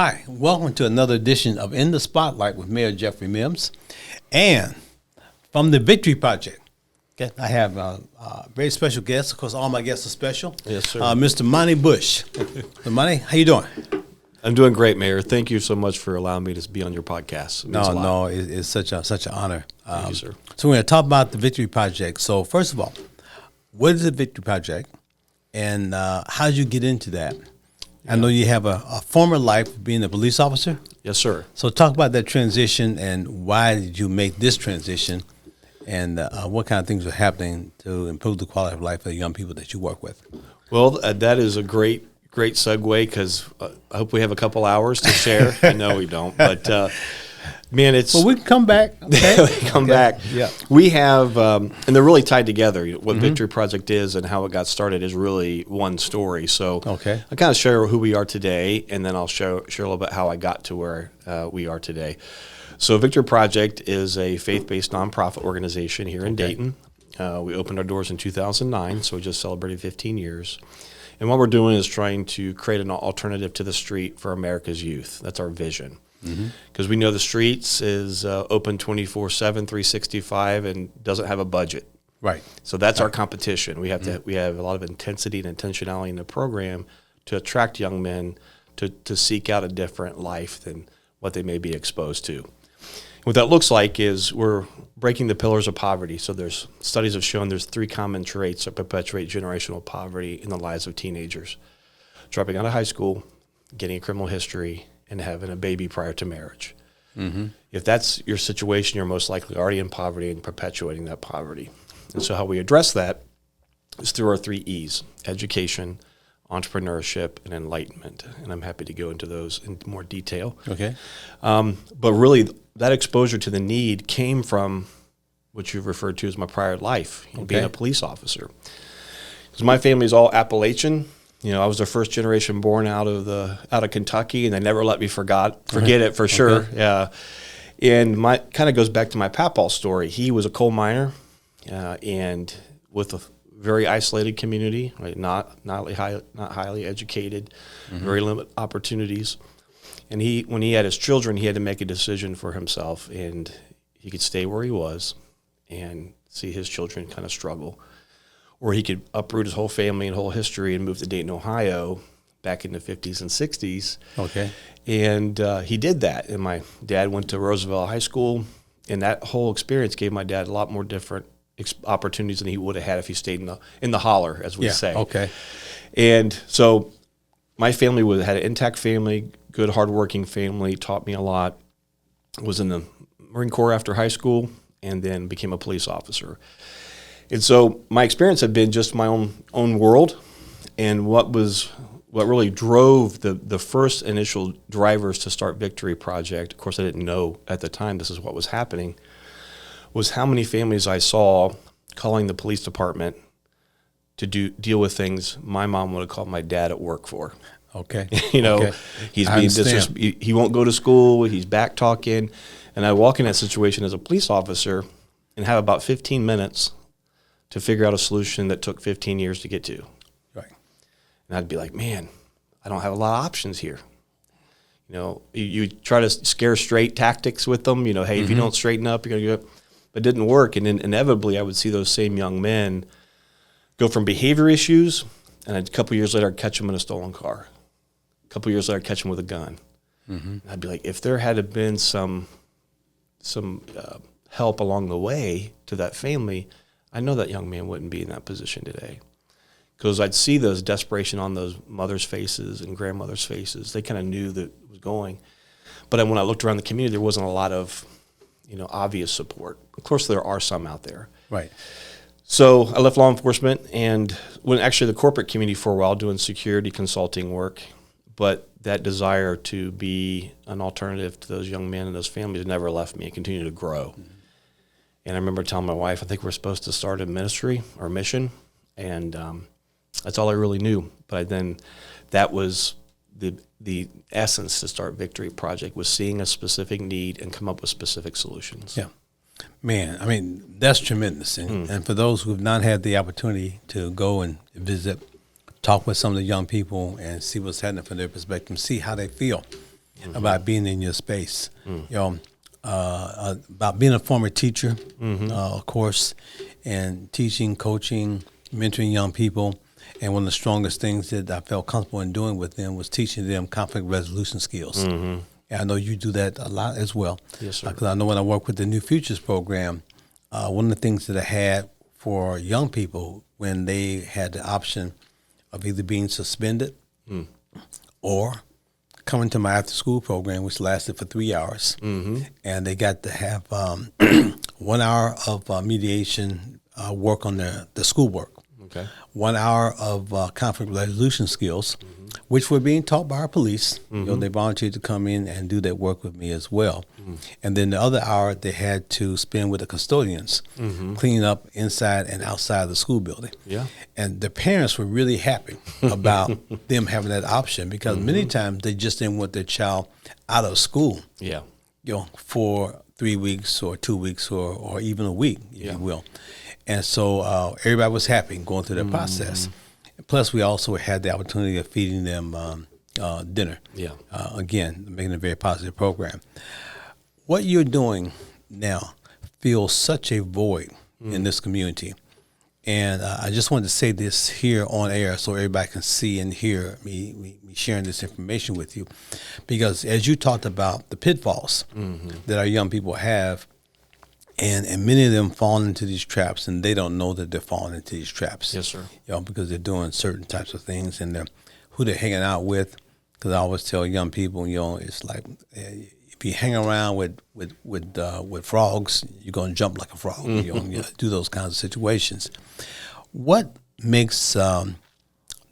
Hi, welcome to another edition of In the Spotlight with Mayor Jeffrey Mims. And from the Victory Project, okay, I have a very special guest. Of course, all my guests are special. Yes, sir. Mr. Monnie Bush. So, Monnie, how you doing? I'm doing great, Mayor. Thank you so much for allowing me to be on your podcast. It means a lot. It's such an honor. Thank you, sir. So we're going to talk about the Victory Project. So first of all, what is the Victory Project, and how did you get into that? I know you have a former life being a police officer. Yes, sir. So talk about that transition and why did you make this transition, and what kind of things are happening to improve the quality of life of the young people that you work with. Well, that is a great segue because I hope we have a couple hours to share. I know we don't, but man, it's. Well, we can come back. Okay? We come back. Yeah. We have, and they're really tied together. What Victory Project is and how it got started is really one story. So Okay. I kind of share who we are today, and then I'll share a little bit how I got to where we are today. So Victory Project is a faith-based nonprofit organization here in Dayton. We opened our doors in 2009, so we just celebrated 15 years. And what we're doing is trying to create an alternative to the street for America's youth. That's our vision. Because we know the streets is open 24/7, 365, and doesn't have a budget. Right. So that's our competition. We have we have a lot of intensity and intentionality in the program to attract young men to seek out a different life than what they may be exposed to. What that looks like is we're breaking the pillars of poverty. So there's studies have shown there's 3 common traits that perpetuate generational poverty in the lives of teenagers: dropping out of high school, getting a criminal history, and having a baby prior to marriage. If that's your situation, you're most likely already in poverty and perpetuating that poverty. And so how we address that is through our 3 E's: education, entrepreneurship, and enlightenment. And I'm happy to go into those in more detail. Okay. But really, that exposure to the need came from what you've referred to as my prior life, being a police officer. Because my family is all Appalachian. You know, I was the first generation born out of Kentucky, and they never let me forget it for sure. Okay. Yeah, and my kind of goes back to my papa's story. He was a coal miner, and with a very isolated community, right? Not highly educated, very limited opportunities. And when he had his children, he had to make a decision for himself, and he could stay where he was and see his children kind of struggle, or he could uproot his whole family and whole history and move to Dayton, Ohio, back in the 50s and 60s. Okay. And he did that. And my dad went to Roosevelt High School, and that whole experience gave my dad a lot more different opportunities than he would have had if he stayed in the holler, as we say. Okay. And so my family had an intact family, good, hardworking family, taught me a lot, was in the Marine Corps after high school, and then became a police officer. And so my experience had been just my own world, and what really drove the first initial drivers to start Victory Project, of course I didn't know at the time this is what was happening, was how many families I saw calling the police department to deal with things my mom would have called my dad at work for. Okay. Okay. He's being he won't go to school, he's back talking, and I walk in that situation as a police officer and have about 15 minutes to figure out a solution that took 15 years to get to. Right. And I'd be like, man, I don't have a lot of options here. You try to scare straight tactics with them, hey, if you don't straighten up, you're going to go. But it didn't work. And then inevitably I would see those same young men go from behavior issues, and a couple years later I'd catch them in a stolen car. A couple years later I'd catch them with a gun. And I'd be like, if there had been some help along the way to that family, I know that young man wouldn't be in that position today, because I'd see those desperation on those mothers' faces and grandmothers' faces. They kind of knew that it was going. But then when I looked around the community, there wasn't a lot of, obvious support. Of course, there are some out there. Right. So I left law enforcement and went actually the corporate community for a while doing security consulting work. But that desire to be an alternative to those young men and those families never left me and continued to grow. And I remember telling my wife, I think we're supposed to start a ministry or a mission, and that's all I really knew. But then that was the essence to start Victory Project, was seeing a specific need and come up with specific solutions. Yeah. Man, I mean, that's tremendous. And for those who have not had the opportunity to go and visit, talk with some of the young people and see what's happening from their perspective, see how they feel. about being in your space. You know, about being a former teacher, of course, and teaching, coaching, mentoring young people. And one of the strongest things that I felt comfortable in doing with them was teaching them conflict resolution skills. And I know you do that a lot as well. Yes, sir. Because I know when I work with the New Futures program, one of the things that I had for young people when they had the option of either being suspended or coming to my after school program, which lasted for 3 hours. And they got to have 1 hour of mediation work on the schoolwork. Okay. 1 hour of conflict resolution skills, which were being taught by our police. You know, they volunteered to come in and do that work with me as well. And then the other hour they had to spend with the custodians, cleaning up inside and outside the school building. Yeah. And the parents were really happy about them having that option because many times they just didn't want their child out of school. Yeah. You know, for 3 weeks or 2 weeks or even a week, if you will. And so everybody was happy going through that process. Plus, we also had the opportunity of feeding them dinner. Yeah. Again, making a very positive program. What you're doing now fills such a void in this community. And I just wanted to say this here on air so everybody can see and hear me sharing this information with you. Because as you talked about the pitfalls that our young people have, and many of them fall into these traps, and they don't know that they're falling into these traps. Yes, sir. You know, because they're doing certain types of things, and who they're hanging out with. Because I always tell young people, you know, it's like if you hang around with frogs, you're gonna jump like a frog. You're gonna do those kinds of situations. What makes the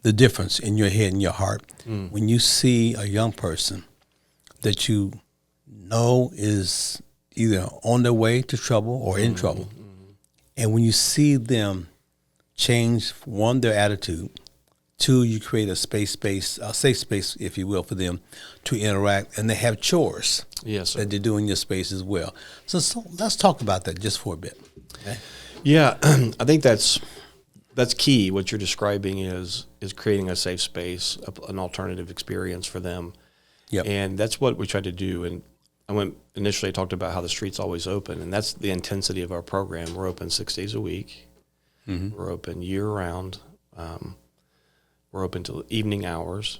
difference in your head and your heart when you see a young person that you know is either on their way to trouble or in trouble, and when you see them change, one, their attitude, two, you create a safe space, if you will, for them to interact, and they have chores that they do in your space as well. So let's talk about that just for a bit. Okay? Yeah, I think that's key. What you're describing is creating a safe space, an alternative experience for them. Yep. And that's what we try to do. And I talked about how the street's always open, and that's the intensity of our program. We're open 6 days a week. We're open year-round. We're open till evening hours.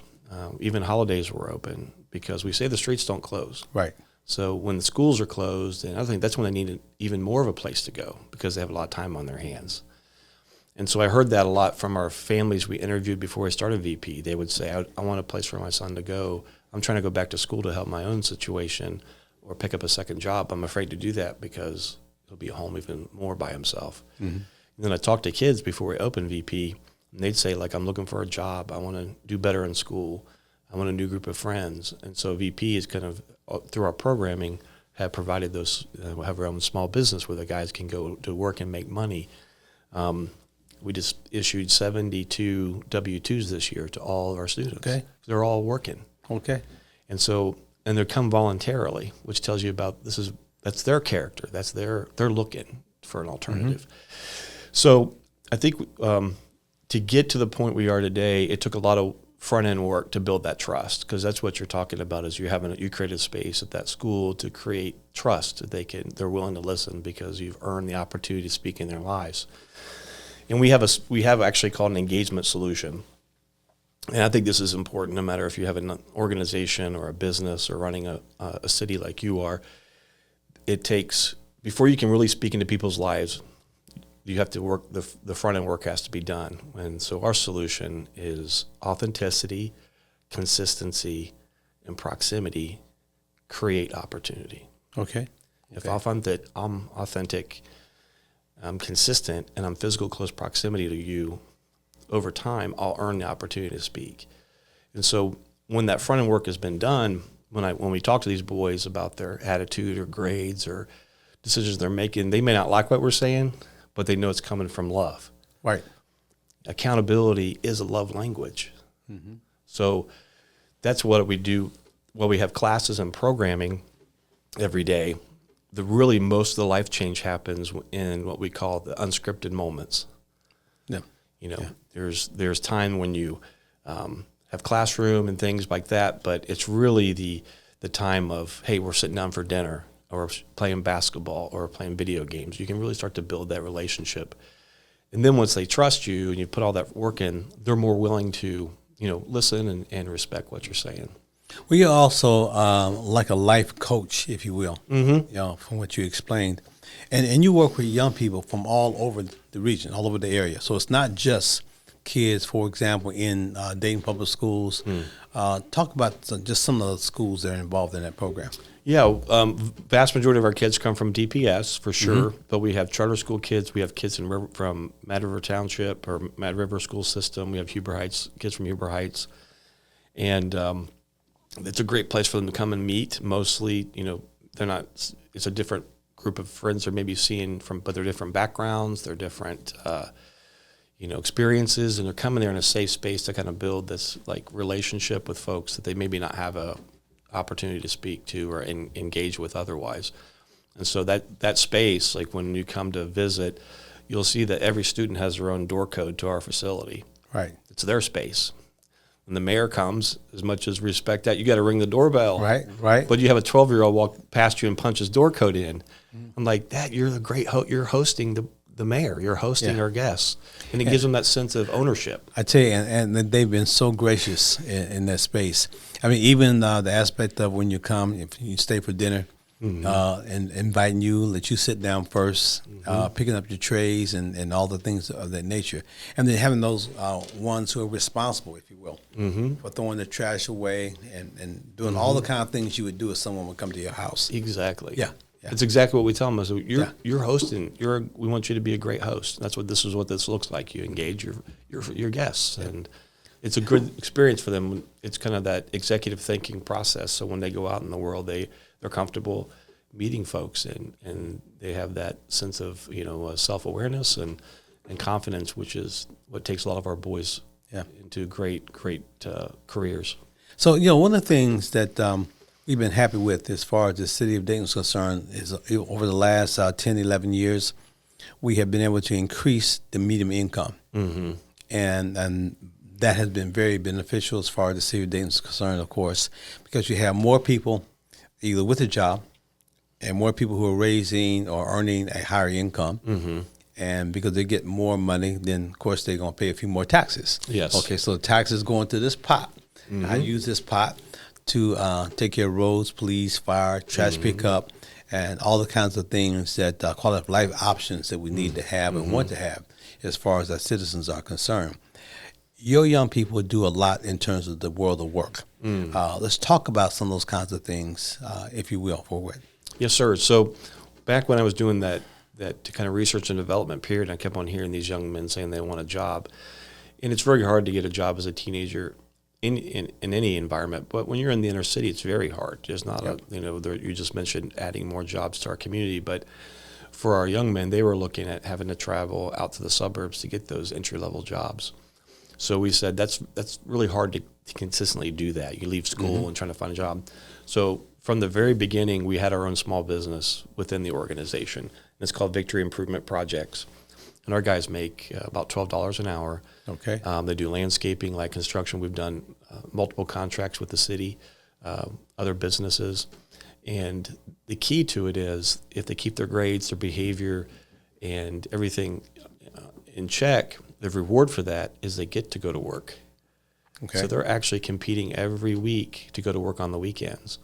Even holidays we're open because we say the streets don't close. Right. So when the schools are closed, and I think that's when they need even more of a place to go because they have a lot of time on their hands. And so I heard that a lot from our families we interviewed before I started VP. They would say, I want a place for my son to go. I'm trying to go back to school to help my own situation or pick up a second job. I'm afraid to do that because he'll be home even more by himself. And then I talked to kids before we opened VP, and they'd say, like, I'm looking for a job. I want to do better in school. I want a new group of friends. And so VP is kind of, through our programming, have provided those, have our own small business where the guys can go to work and make money. We just issued 72 W-2s this year to all of our students. Okay. They're all working. Okay. And so, and they come voluntarily, which tells you about that's their character. They're looking for an alternative. So I think to get to the point we are today, it took a lot of front end work to build that trust, because that's what you're talking about is you create a space at that school to create trust that they're willing to listen because you've earned the opportunity to speak in their lives. And we have actually called an engagement solution. And I think this is important no matter if you have an organization or a business or running a city like you are. It takes, before you can really speak into people's lives, you have to work, the front end work has to be done. And so our solution is authenticity, consistency, and proximity create opportunity. Okay. If I'm authentic, I'm consistent, and I'm physical close proximity to you, over time, I'll earn the opportunity to speak. And so when that front end work has been done, when we talk to these boys about their attitude or grades or decisions they're making, they may not like what we're saying, but they know it's coming from love. Right. Accountability is a love language. So that's what we do. Well, we have classes and programming every day. Most of the life change happens in what we call the unscripted moments. Yeah. There's time when you have classroom and things like that, but it's really the the time of, hey, we're sitting down for dinner or playing basketball or playing video games. You can really start to build that relationship. And then once they trust you and you put all that work in, they're more willing to, listen and respect what you're saying. Well, you're also like a life coach, if you will, from what you explained. And you work with young people from all over the region, all over the area. So it's not just kids, for example, in Dayton Public Schools. Talk about just some of the schools that are involved in that program. Yeah, vast majority of our kids come from DPS for sure, but we have charter school kids. We have kids from Mad River Township or Mad River School System. We have Huber Heights, kids from Huber Heights. And it's a great place for them to come and meet. Mostly, they're not, it's a different group of friends they're maybe seeing but they're different backgrounds, they're different, experiences, and they're coming there in a safe space to kind of build this like relationship with folks that they maybe not have a opportunity to speak to or engage with otherwise. And so that space, like when you come to visit, you'll see that every student has their own door code to our facility. Right. It's their space. When the mayor comes, as much as respect that, you got to ring the doorbell. Right. But you have a 12-year-old walk past you and punch his door code in. I'm like, Dad, you're the great you're hosting the mayor. You're hosting our guests. And it gives them that sense of ownership. I tell you, and they've been so gracious in that space. I mean, even the aspect of when you come, if you stay for dinner, and inviting you, let you sit down first, picking up your trays and all the things of that nature. And then having those ones who are responsible, if you will, for throwing the trash away and doing all the kind of things you would do if someone would come to your house. Exactly. Yeah. It's exactly what we tell them. So you're hosting. We want you to be a great host. That's what this looks like. You engage your guests, and it's a good experience for them. It's kind of that executive thinking process. So when they go out in the world, they're comfortable meeting folks, and they have that sense of self-awareness and confidence, which is what takes a lot of our boys into great careers. So one of the things that we've been happy with as far as the city of Dayton is concerned is over the last 10, 11 years, we have been able to increase the median income. And that has been very beneficial as far as the city of Dayton is concerned, of course, because you have more people either with a job and more people who are raising or earning a higher income. And because they get more money, then, of course, they're going to pay a few more taxes. Yes. Okay, so the taxes go into this pot. I use this pot to take care of roads, police, fire, trash pickup, and all the kinds of things that quality of life options that we need to have and want to have as far as our citizens are concerned. Your young people do a lot in terms of the world of work. Let's talk about some of those kinds of things, if you will, forward. Yes, sir. So back when I was doing that kind of research and development period, I kept on hearing these young men saying they want a job. And it's very hard to get a job as a teenager in any environment, but when you're in the inner city, it's very hard. There's not you just mentioned adding more jobs to our community, but for our young men, they were looking at having to travel out to the suburbs to get those entry-level jobs. So we said that's really hard to consistently do that. You leave school and trying to find a job. So from the very beginning, we had our own small business within the organization, and it's called Victory Improvement Projects. And our guys make about $12 an hour. Okay. They do landscaping, light construction. We've done multiple contracts with the city, other businesses. And the key to it is if they keep their grades, their behavior, and everything in check, the reward for that is they get to go to work. Okay. So they're actually competing every week to go to work on the weekends.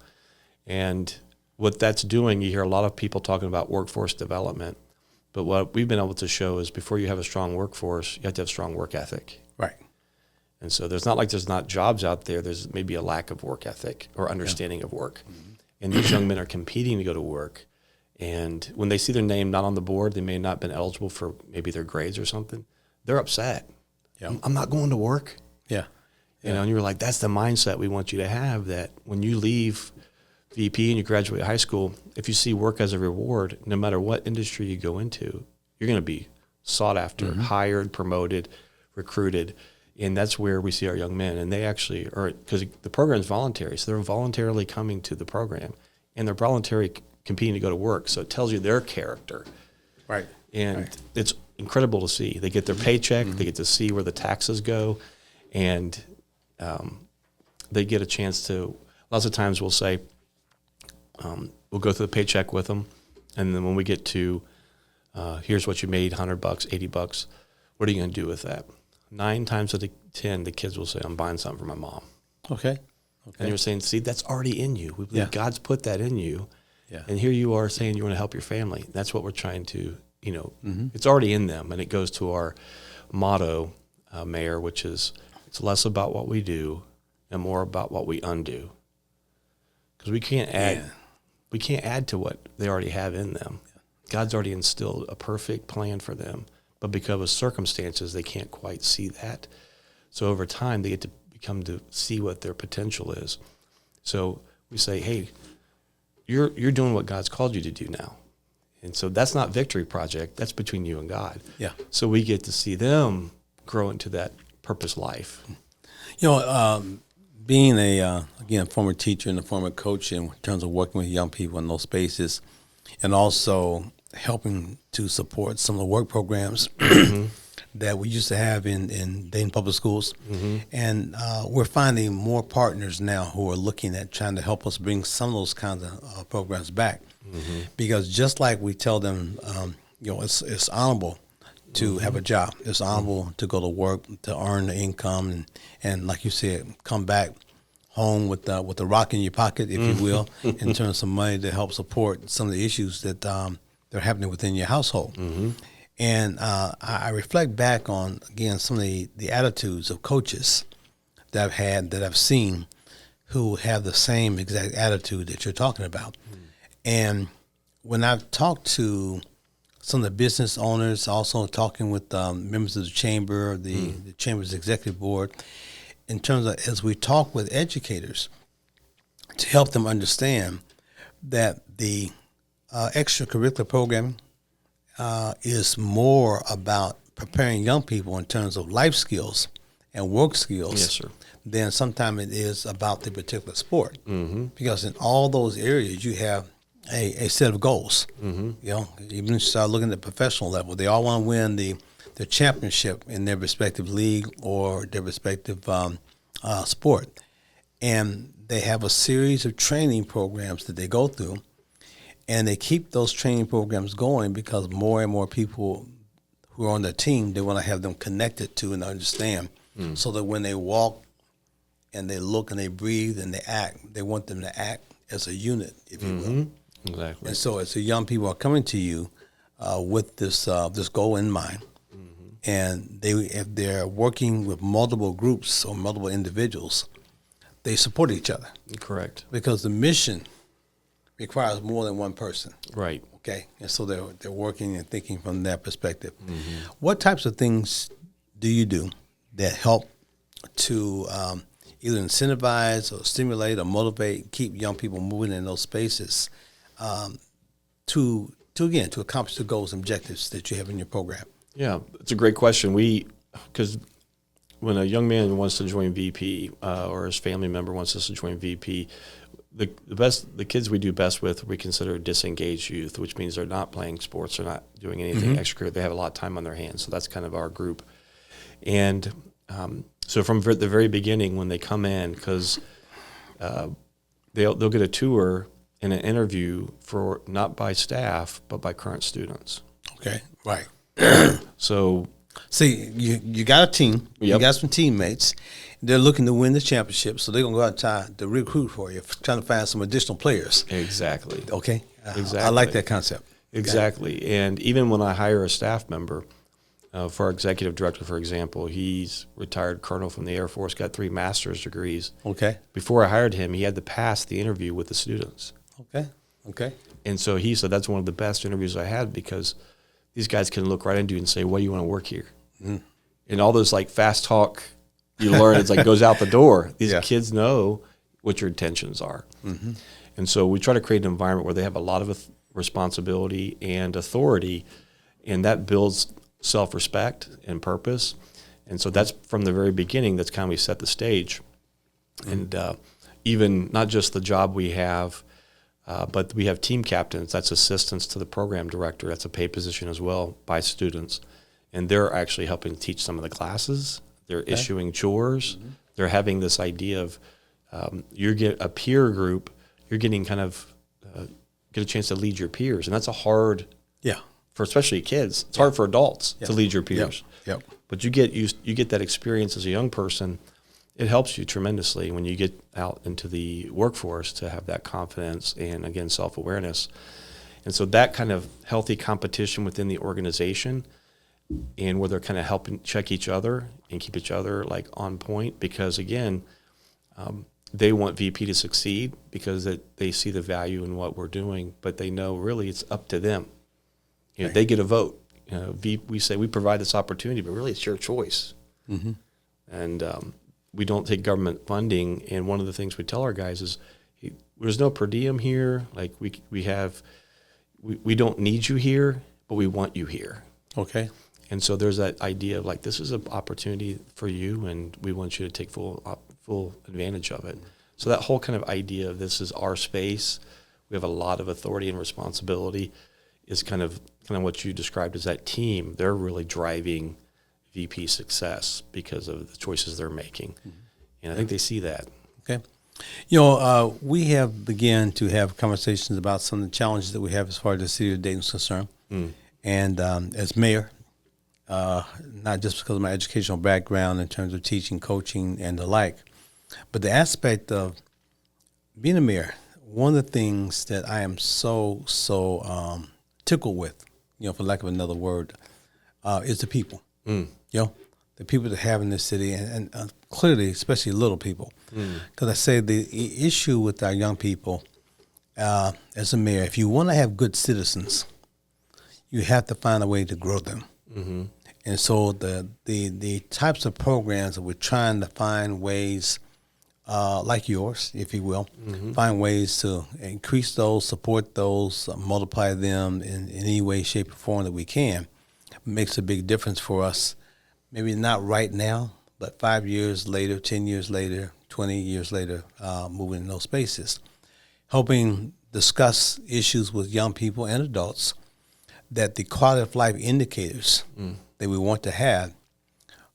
And what that's doing, you hear a lot of people talking about workforce development. But what we've been able to show is before you have a strong workforce, you have to have strong work ethic. Right. And so there's not jobs out there. There's maybe a lack of work ethic or understanding of work. And these young men are competing to go to work. And when they see their name not on the board, they may not have been eligible for maybe their grades or something. They're upset. Yeah. I'm not going to work. Yeah. And you're like, that's the mindset we want you to have, that when you leave VP and you graduate high school, if you see work as a reward, no matter what industry you go into, you're going to be sought after, hired, promoted, recruited. And that's where we see our young men. And they actually are, because the program is voluntary, so they're voluntarily coming to the program. And they're voluntarily competing to go to work. So it tells you their character. Right. And it's incredible to see. They get their paycheck. They get to see where the taxes go. And they get a chance to, lots of times we'll say, We'll go through the paycheck with them, and then when we get to here's what you made, $100, $80, what are you going to do with that? 9 times out of 10, the kids will say, I'm buying something for my mom. Okay. And you're saying, see, that's already in you. We believe God's put that in you. Yeah. And here you are saying you want to help your family. That's what we're trying to, it's already in them. And it goes to our motto, Mayor, which is it's less about what we do and more about what we undo. Because we can't add to what they already have in them. God's already instilled a perfect plan for them. But because of circumstances, they can't quite see that. So over time, they get to become to see what their potential is. So we say, hey, you're doing what God's called you to do now. And so that's not Victory Project. That's between you and God. Yeah. So we get to see them grow into that purpose life. Being a former teacher and a former coach in terms of working with young people in those spaces, and also helping to support some of the work programs that we used to have in Dayton Public Schools. And we're finding more partners now who are looking at trying to help us bring some of those kinds of programs back. Because just like we tell them, it's honorable to have a job. It's honorable to go to work, to earn the income, and like you said, come back home with a rock in your pocket, if you will, in terms of some money to help support some of the issues that they're happening within your household. And I reflect back on, again, some of the attitudes of coaches that I've seen who have the same exact attitude that you're talking about. And when I've talked to some of the business owners, also talking with members of the chamber, the chamber's executive board, in terms of as we talk with educators to help them understand that the extracurricular programming is more about preparing young people in terms of life skills and work skills than sometimes it is about the particular sport. Because in all those areas, you have a set of goals. Even if you start looking at the professional level, they all want to win the championship in their respective league or their respective sport. And they have a series of training programs that they go through, and they keep those training programs going because more and more people who are on their team, they want to have them connected to and understand, so that when they walk and they look and they breathe and they act, they want them to act as a unit, if you will. Exactly. And so as the young people are coming to you with this goal in mind, and if they're working with multiple groups or multiple individuals, they support each other. Correct. Because the mission requires more than one person. Right. Okay. And so they're working and thinking from that perspective. What types of things do you do that help to either incentivize or stimulate or motivate, keep young people moving in those spaces to accomplish the goals and objectives that you have in your program? Yeah, it's a great question. Because when a young man wants to join VP or his family member wants us to join VP, the kids we do best with we consider disengaged youth, which means they're not playing sports, they're not doing anything extra. They have a lot of time on their hands, so that's kind of our group. And so from the very beginning, when they come in, because they'll get a tour and an interview for not by staff but by current students. Okay, right. So, see, you got a team. You got some teammates. They're looking to win the championship, so they're going to go out and try to recruit for you, trying to find some additional players. Exactly. Okay. Exactly. I like that concept. Exactly. Okay. And even when I hire a staff member, for our executive director, for example, he's retired colonel from the Air Force, got 3 master's degrees. Okay. Before I hired him, he had to pass the interview with the students. Okay. And so he said that's one of the best interviews I had because these guys can look right into you and say, "Why do you want to work here?" And all those like fast talk you learn, it's like goes out the door. These kids know what your intentions are. And so we try to create an environment where they have a lot of responsibility and authority, and that builds self-respect and purpose. And so that's from the very beginning, that's kind of we set the stage. And even not just the job we have, but we have team captains, that's assistants to the program director, that's a paid position as well by students. And they're actually helping teach some of the classes. They're issuing chores. They're having this idea of you get a peer group, you're getting kind of get a chance to lead your peers. And that's a hard, Yeah. for especially kids. It's hard for adults to lead your peers. Yep. But you get that experience as a young person. It helps you tremendously when you get out into the workforce to have that confidence and, again, self-awareness. And so that kind of healthy competition within the organization, and where they're kind of helping check each other and keep each other like on point, because again, they want VP to succeed because they see the value in what we're doing, but they know really it's up to them. You know, they get a vote. You know, we say we provide this opportunity, but really it's your choice. Mm-hmm. And we don't take government funding. And one of the things we tell our guys is, there's no per diem here. Like we don't need you here, but we want you here. Okay. And so there's that idea of like, this is an opportunity for you, and we want you to take full advantage of it. So that whole kind of idea of this is our space, we have a lot of authority and responsibility, is kind of what you described as that team. They're really driving VP success because of the choices they're making. Mm-hmm. And I think they see that. Okay. You know, we have begun to have conversations about some of the challenges that we have as far as the city of Dayton is concerned. Mm. And as mayor, not just because of my educational background in terms of teaching, coaching, and the like, but the aspect of being a mayor, one of the things that I am so tickled with, you know, for lack of another word, is the people. Mm. You know, the people that have in this city, and clearly, especially little people. Because I say the issue with our young people, as a mayor, if you want to have good citizens, you have to find a way to grow them. Mm-hmm. And so the types of programs that we're trying to find ways, like yours, if you will, find ways to increase those, support those, multiply them in any way, shape, or form that we can, makes a big difference for us. Maybe not right now, but 5 years later, 10 years later, 20 years later, moving in those spaces. Helping discuss issues with young people and adults that the quality of life indicators that we want to have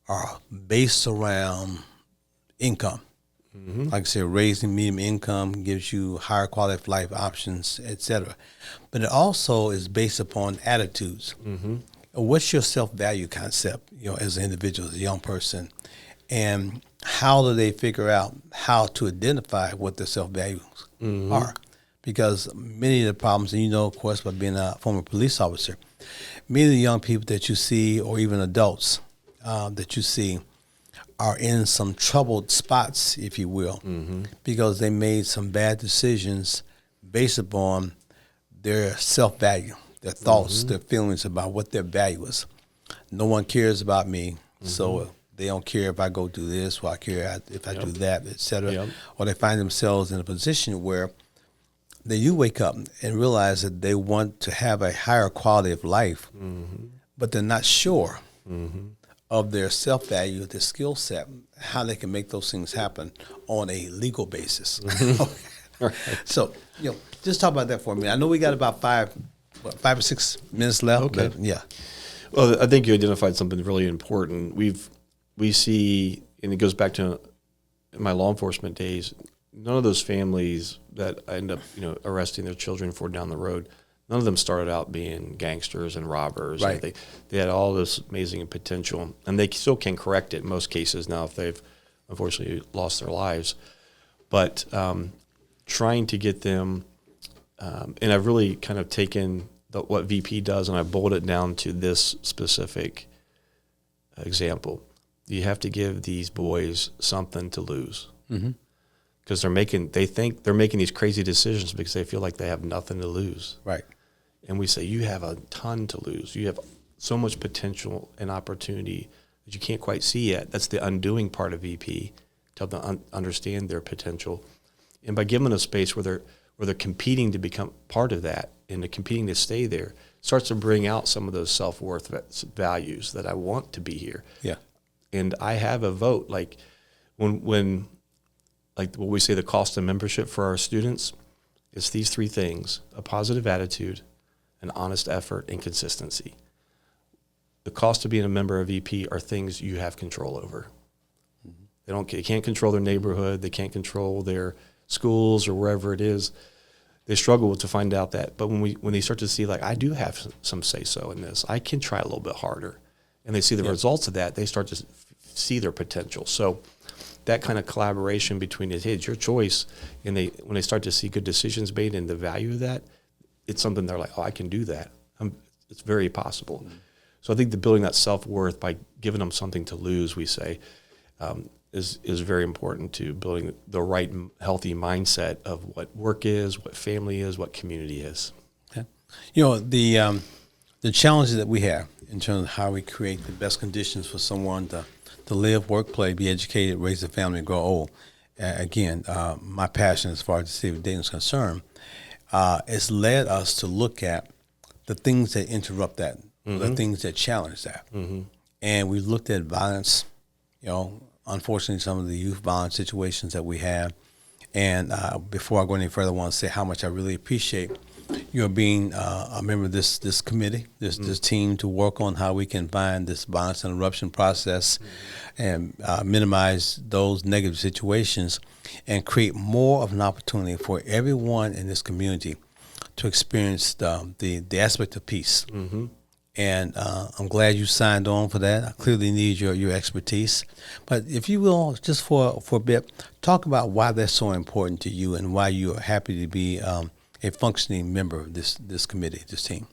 are based around income. Mm-hmm. Like I said, raising medium income gives you higher quality of life options, et cetera. But it also is based upon attitudes. Mm-hmm. What's your self-value concept, you know, as an individual, as a young person, and how do they figure out how to identify what their self-values are? Because many of the problems, and you know, of course, by being a former police officer, many of the young people that you see, or even adults that you see, are in some troubled spots, if you will, because they made some bad decisions based upon their self-value, their thoughts, their feelings about what their value is. No one cares about me, so they don't care if I go do this, or I care if I do that, et cetera. Yep. Or they find themselves in a position where they do wake up and realize that they want to have a higher quality of life, but they're not sure of their self-value, their skill set, how they can make those things happen on a legal basis. Right. So, you know, just talk about that for me. I know we got about 5 or 6 minutes left. Okay. But yeah. Well, I think you identified something really important. We see, and it goes back to my law enforcement days, none of those families that I end up, you know, arresting their children for down the road, none of them started out being gangsters and robbers. Right. They had all this amazing potential, and they still can correct it in most cases now if they've unfortunately lost their lives. But trying to get them, and I've really kind of taken what VP does, and I boiled it down to this specific example. You have to give these boys something to lose. Because they think they're making these crazy decisions because they feel like they have nothing to lose. Right. And we say, you have a ton to lose. You have so much potential and opportunity that you can't quite see yet. That's the undoing part of VP, to help them understand their potential. And by giving them a space where they're competing to become part of that, and they're competing to stay there, it starts to bring out some of those self-worth values that I want to be here. Yeah. And I have a vote. Like when like what we say, the cost of membership for our students is these 3 things: a positive attitude, an honest effort, and consistency. The cost of being a member of VP are things you have control over. They can't control their neighborhood. They can't control their schools or wherever it is. they struggle to find out that. But when they start to see, like, I do have some say-so in this, I can try a little bit harder, and they see the results of that, they start to see their potential. So that kind of collaboration between hey, it's your choice, and when they start to see good decisions made and the value of that, it's something they're like, oh, I can do that. It's very possible. So I think building that self-worth by giving them something to lose, we say, is very important to building the right healthy mindset of what work is, what family is, what community is. Okay. You know, the challenges that we have in terms of how we create the best conditions for someone to live, work, play, be educated, raise a family, and grow old. Again, my passion as far as the city of Dayton is concerned, it's led us to look at the things that interrupt that, the things that challenge that. And we looked at violence, you know, unfortunately, some of the youth violence situations that we have. And before I go any further, I want to say how much I really appreciate you being a member of this committee, this team, to work on how we can find this violence interruption process and minimize those negative situations and create more of an opportunity for everyone in this community to experience the aspect of peace. And I'm glad you signed on for that. I clearly need your expertise. But if you will, just for a bit, talk about why that's so important to you and why you are happy to be a functioning member of this committee, this team.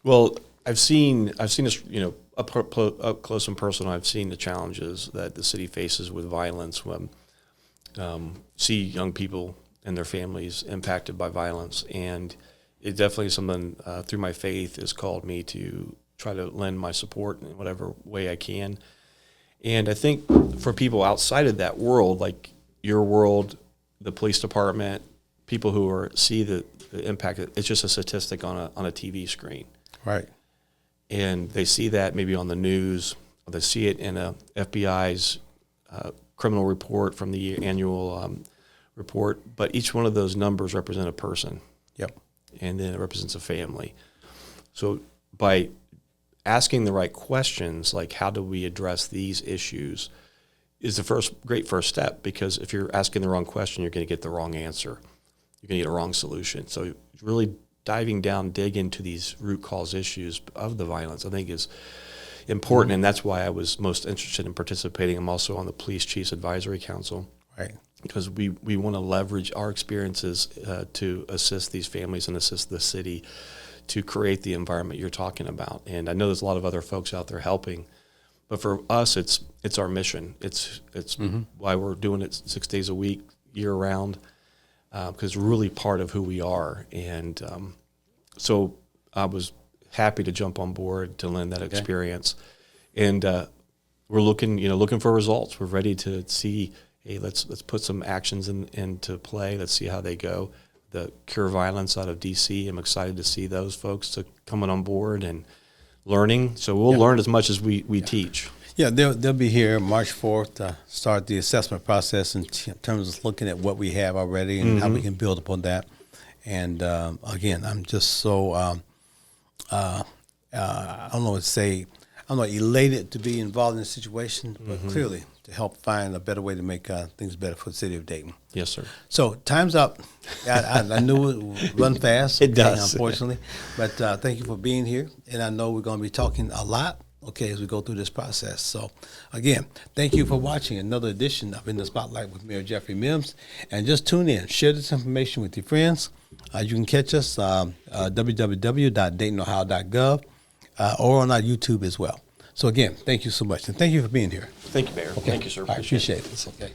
Well, I've seen this, you know, up close and personal. I've seen the challenges that the city faces with violence when see young people and their families impacted by violence, and it definitely is something through my faith has called me to try to lend my support in whatever way I can. And I think for people outside of that world, like your world, the police department, people who see the impact, it's just a statistic on a TV screen. Right. And they see that maybe on the news, or they see it in a FBI's criminal report from the annual report, but each one of those numbers represent a person. Yep. And then it represents a family. So by asking the right questions, like how do we address these issues, is the great first step, because if you're asking the wrong question, you're going to get the wrong answer. You're going to get a wrong solution. So really diving down, dig into these root cause issues of the violence, I think is important, and that's why I was most interested in participating. I'm also on the Police Chiefs Advisory Council. Right. Because we want to leverage our experiences to assist these families and assist the city to create the environment you're talking about. And I know there's a lot of other folks out there helping, but for us, it's our mission. It's why we're doing it 6 days a week, year round, because it's really part of who we are. And so I was happy to jump on board to lend that experience. And we're looking for results. We're ready to see, hey, let's put some actions into play. Let's see how they go. The Cure Violence out of D.C., I'm excited to see those folks coming on board and learning. So we'll learn as much as we teach. Yeah, they'll be here March 4th to start the assessment process in terms of looking at what we have already and how we can build upon that. And again, I'm just so I don't know what to say. I'm not elated to be involved in this situation, but clearly to help find a better way to make things better for the city of Dayton. Yes, sir. So time's up. I knew it would run fast. It does. Unfortunately. But thank you for being here. And I know we're going to be talking a lot, as we go through this process. So, again, thank you for watching another edition of In the Spotlight with Mayor Jeffrey Mims. And just tune in. Share this information with your friends. You can catch us www.daytonohio.gov or on our YouTube as well. So, again, thank you so much. And thank you for being here. Thank you, Mayor. Okay. Thank you, sir. Appreciate it. Okay.